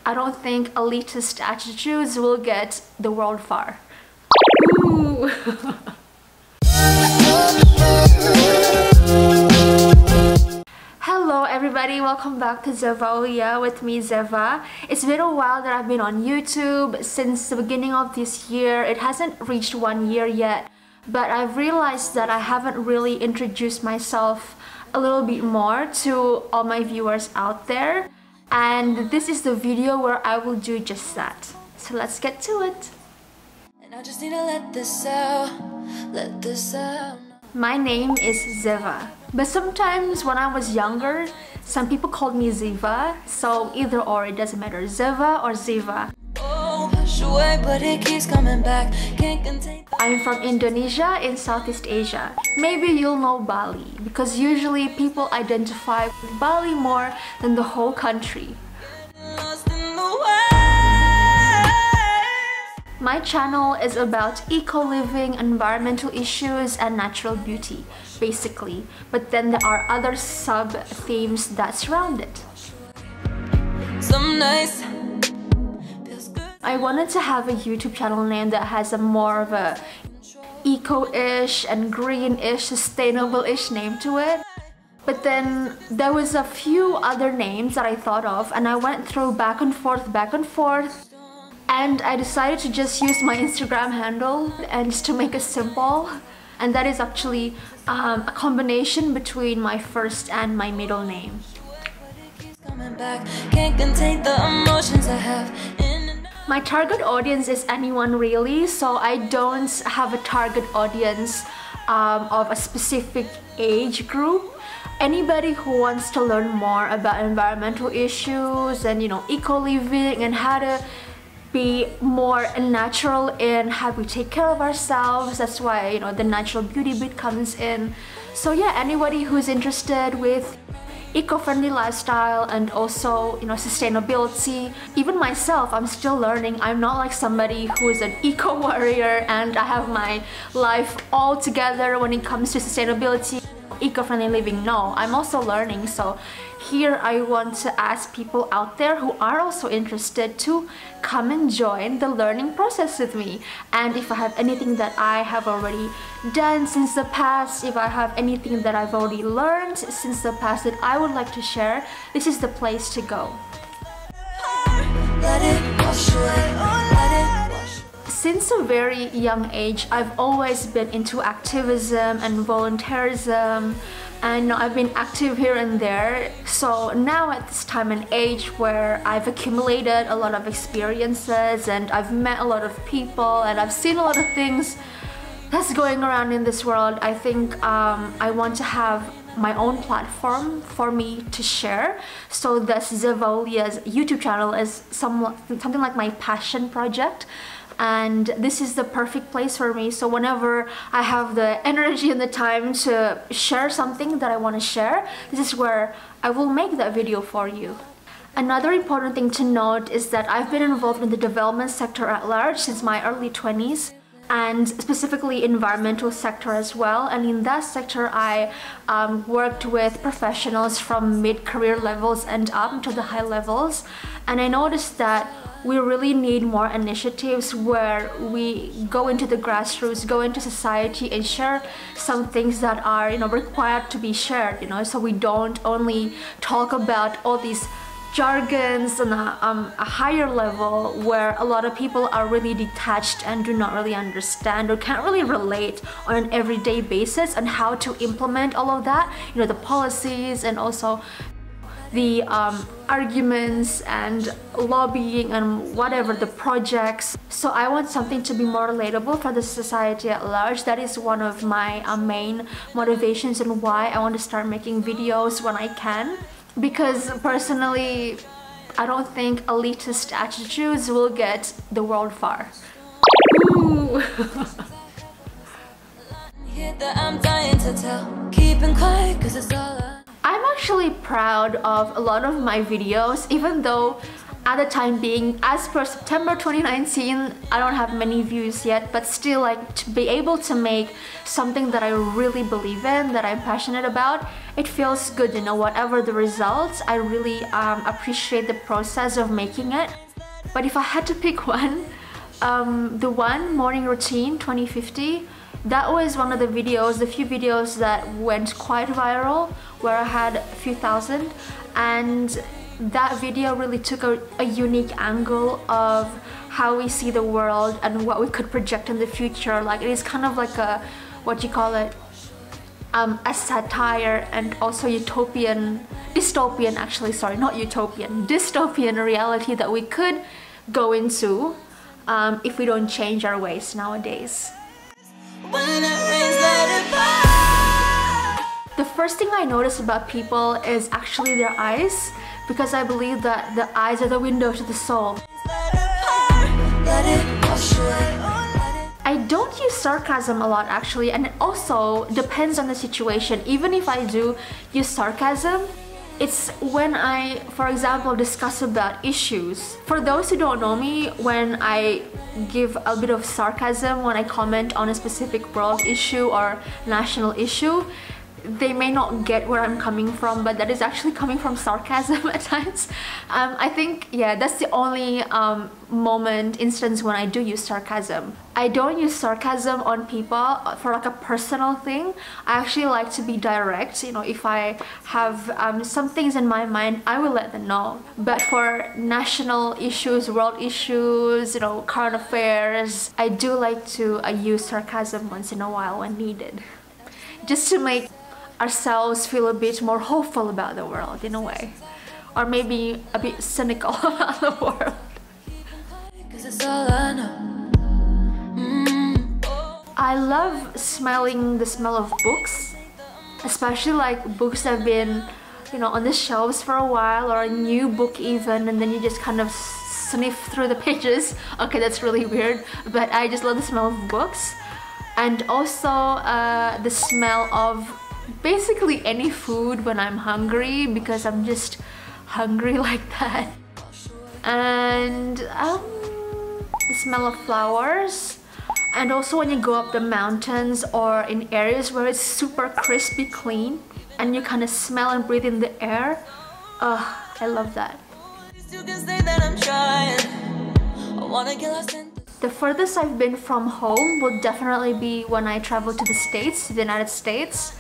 I don't think elitist attitudes will get the world far. Ooh. Hello everybody, welcome back to Zevaulia with me, Zeva. It's been a while that I've been on YouTube since the beginning of this year. It hasn't reached 1 year yet, but I've realized that I haven't really introduced myself a little bit more to all my viewers out there. And this is the video where I will do just that. So let's get to it. And I just need to let this out. My name is Zeva, but sometimes when I was younger, some people called me Zeva, so either or, it doesn't matter, Zeva or Zeva. I'm from Indonesia in Southeast Asia. Maybe you'll know Bali, because usually people identify with Bali more than the whole country. My channel is about eco-living, environmental issues, and natural beauty, basically. But then there are other sub-themes that surround it. I wanted to have a YouTube channel name that has a more of a eco-ish and green-ish, sustainable-ish name to it. But then there was a few other names that I thought of, and I went through back and forth. And I decided to just use my Instagram handle and just to make it simple. And that is actually a combination between my first and my middle name. My target audience is anyone really, so I don't have a target audience of a specific age group. Anybody who wants to learn more about environmental issues and, you know, eco-living and how to be more natural in how we take care of ourselves. That's why, you know, the natural beauty bit comes in. So yeah, anybody who's interested with eco-friendly lifestyle and also, you know, sustainability. Even myself, I'm still learning. I'm not like somebody who is an eco-warrior and I have my life all together when it comes to sustainability, eco-friendly living. No, I'm also learning. So here I want to ask people out there who are also interested to come and join the learning process with me. And if I have anything that I have already done since the past, if I have anything that I've already learned since the past that I would like to share, this is the place to go. Since a very young age, I've always been into activism and volunteerism, and I've been active here and there. So now at this time and age where I've accumulated a lot of experiences and I've met a lot of people and I've seen a lot of things that's going around in this world, I think I want to have my own platform for me to share. So the Zevaulia's YouTube channel is something like my passion project. And this is the perfect place for me. So whenever I have the energy and the time to share something that I want to share, this is where I will make that video for you. Another important thing to note is that I've been involved in the development sector at large since my early 20s, and specifically environmental sector as well. And in that sector, I worked with professionals from mid-career levels and up to the high levels. And I noticed that we really need more initiatives where we go into the grassroots, go into society and share some things that are, you know, required to be shared, you know, so we don't only talk about all these jargons on a higher level where a lot of people are really detached and do not really understand or can't really relate on an everyday basis on how to implement all of that, you know, the policies and also the arguments and lobbying and whatever, the projects. So I want something to be more relatable for the society at large. That is one of my main motivations and why I want to start making videos when I can. Because personally, I don't think elitist attitudes will get the world far. Ooh. I'm actually proud of a lot of my videos, even though at the time being, as per September 2019, I don't have many views yet, but still, like, to be able to make something that I really believe in, that I'm passionate about, it feels good, you know. Whatever the results, I really appreciate the process of making it. But if I had to pick one, the one, Morning Routine 2050, that was one of the videos, the few videos that went quite viral, where I had a few thousand, and that video really took a unique angle of how we see the world and what we could project in the future. Like, it is kind of like a, what you call it, a satire and also dystopian actually, sorry, not utopian, dystopian reality that we could go into if we don't change our ways nowadays. The first thing I notice about people is actually their eyes, because I believe that the eyes are the window to the soul. I don't use sarcasm a lot actually, and it also depends on the situation. Even if I do use sarcasm, it's when I, for example, discuss about issues. For those who don't know me, when I give a bit of sarcasm, when I comment on a specific world issue or national issue, they may not get where I'm coming from, but that is actually coming from sarcasm at times. I think, yeah, that's the only instance when I do use sarcasm. I don't use sarcasm on people for like a personal thing. I actually like to be direct. You know, if I have some things in my mind, I will let them know. But for national issues, world issues, you know, current affairs, I do like to use sarcasm once in a while when needed, just to make ourselves feel a bit more hopeful about the world in a way, or maybe a bit cynical about the world. I love smelling the smell of books, especially like books that have been, you know, on the shelves for a while, or a new book even, and then you just kind of sniff through the pages. Okay, that's really weird, but I just love the smell of books. And also the smell of basically any food when I'm hungry, because I'm just hungry like that. And the smell of flowers, and also when you go up the mountains or in areas where it's super crispy clean and you kind of smell and breathe in the air. I love that. The furthest I've been from home would definitely be when I traveled to the States, to the United States.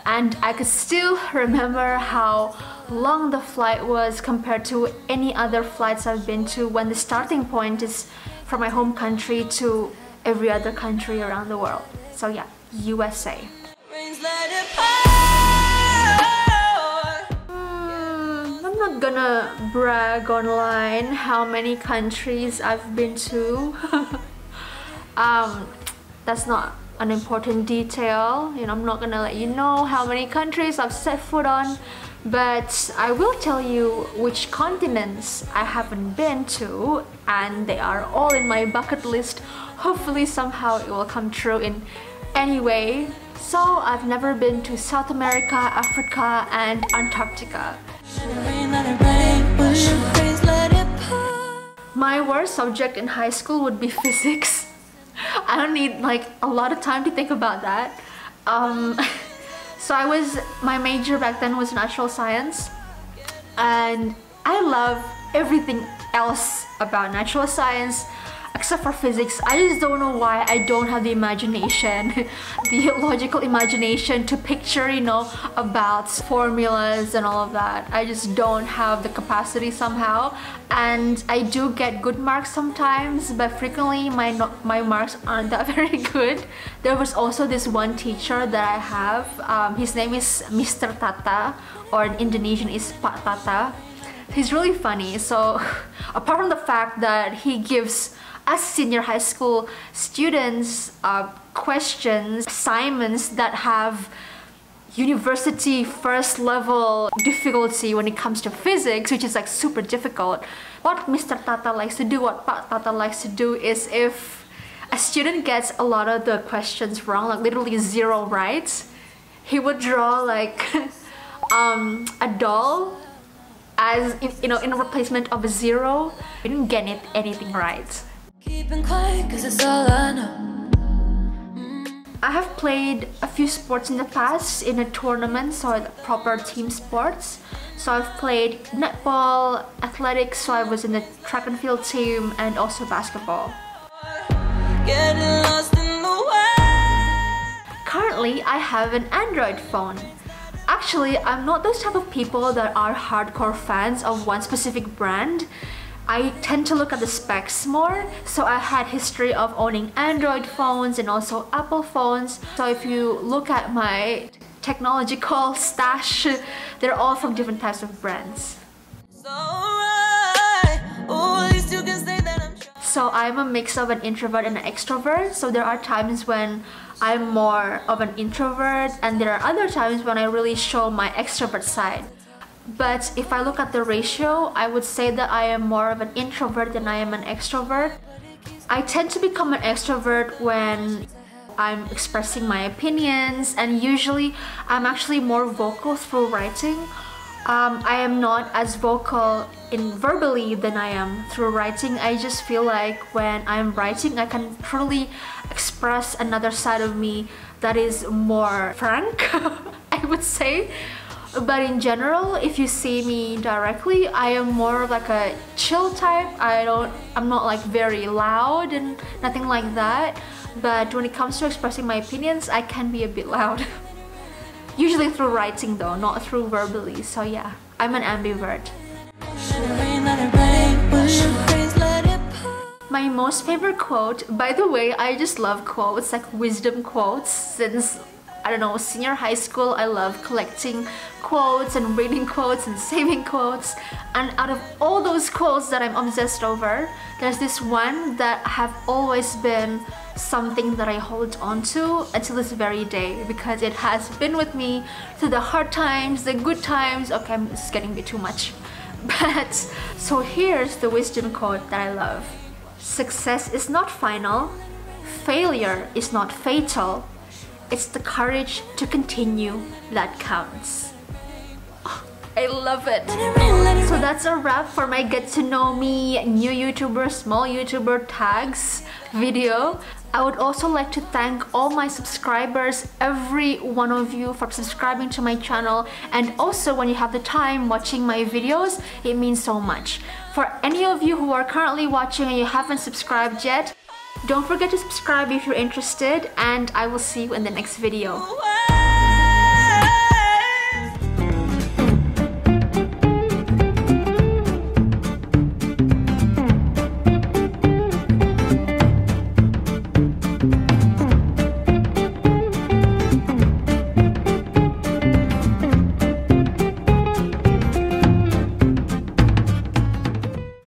And I could still remember how long the flight was compared to any other flights I've been to, when the starting point is from my home country to every other country around the world. So yeah, USA. I'm not gonna brag online how many countries I've been to. That's not an important detail, you know. I'm not gonna let you know how many countries I've set foot on, but I will tell you which continents I haven't been to, and they are all in my bucket list. Hopefully somehow it will come true in any way. So I've never been to South America, Africa, and Antarctica. My worst subject in high school would be physics. I don't need like a lot of time to think about that. So my major back then was natural science, and I love everything else about natural science except for physics. I just don't know why I don't have the imagination, the logical imagination to picture, you know, about formulas and all of that. I just don't have the capacity somehow. And I do get good marks sometimes, but frequently my marks aren't that very good. There was also this one teacher that I have. His name is Mr. Tata, or in Indonesian is Pak Tata. He's really funny. So apart from the fact that he gives us senior high school students questions, assignments that have university first level difficulty when it comes to physics, which is like super difficult. What Mr. Tata likes to do, what Pak Tata likes to do, is if a student gets a lot of the questions wrong, like literally 0 right, he would draw like a doll as in replacement of a 0. I didn't get anything right. Keeping quiet 'cause it's all I know. I have played a few sports in the past in a tournament, so proper team sports. So I've played netball, athletics, so I was in the track and field team, and also basketball. Getting lost in the way. Currently, I have an Android phone. Actually, I'm not those type of people that are hardcore fans of one specific brand. I tend to look at the specs more, so I had history of owning Android phones and also Apple phones. So if you look at my technological stash, they're all from different types of brands. It's alright. Oh, at least you can say that I'm trying. So I'm a mix of an introvert and an extrovert, so there are times when I'm more of an introvert and there are other times when I really show my extrovert side. But if I look at the ratio, I would say that I am more of an introvert than I am an extrovert. I tend to become an extrovert when I'm expressing my opinions, and usually I'm actually more vocal through writing. I am not as vocal verbally than I am through writing. I just feel like when I'm writing, I can truly express another side of me that is more frank, I would say. But in general, if you see me directly, I am more of like a chill type. I'm not like very loud and nothing like that. But when it comes to expressing my opinions, I can be a bit loud. Usually through writing though, not through verbally. So yeah, I'm an ambivert. My most favorite quote, by the way, I just love quotes, like wisdom quotes, since I don't know, senior high school. I love collecting quotes and reading quotes and saving quotes. And out of all those quotes that I'm obsessed over, there's this one that have always been something that I hold on to until this very day, because it has been with me through the hard times, the good times. Okay, this is getting a bit too much. But so here's the wisdom quote that I love. Success is not final. Failure is not fatal. It's the courage to continue that counts. Oh, I love it. So that's a wrap for my get to know me, new YouTuber, small YouTuber tags video. I would also like to thank all my subscribers, every one of you, for subscribing to my channel, and also when you have the time watching my videos, it means so much. For any of you who are currently watching and you haven't subscribed yet, don't forget to subscribe if you're interested, and I will see you in the next video.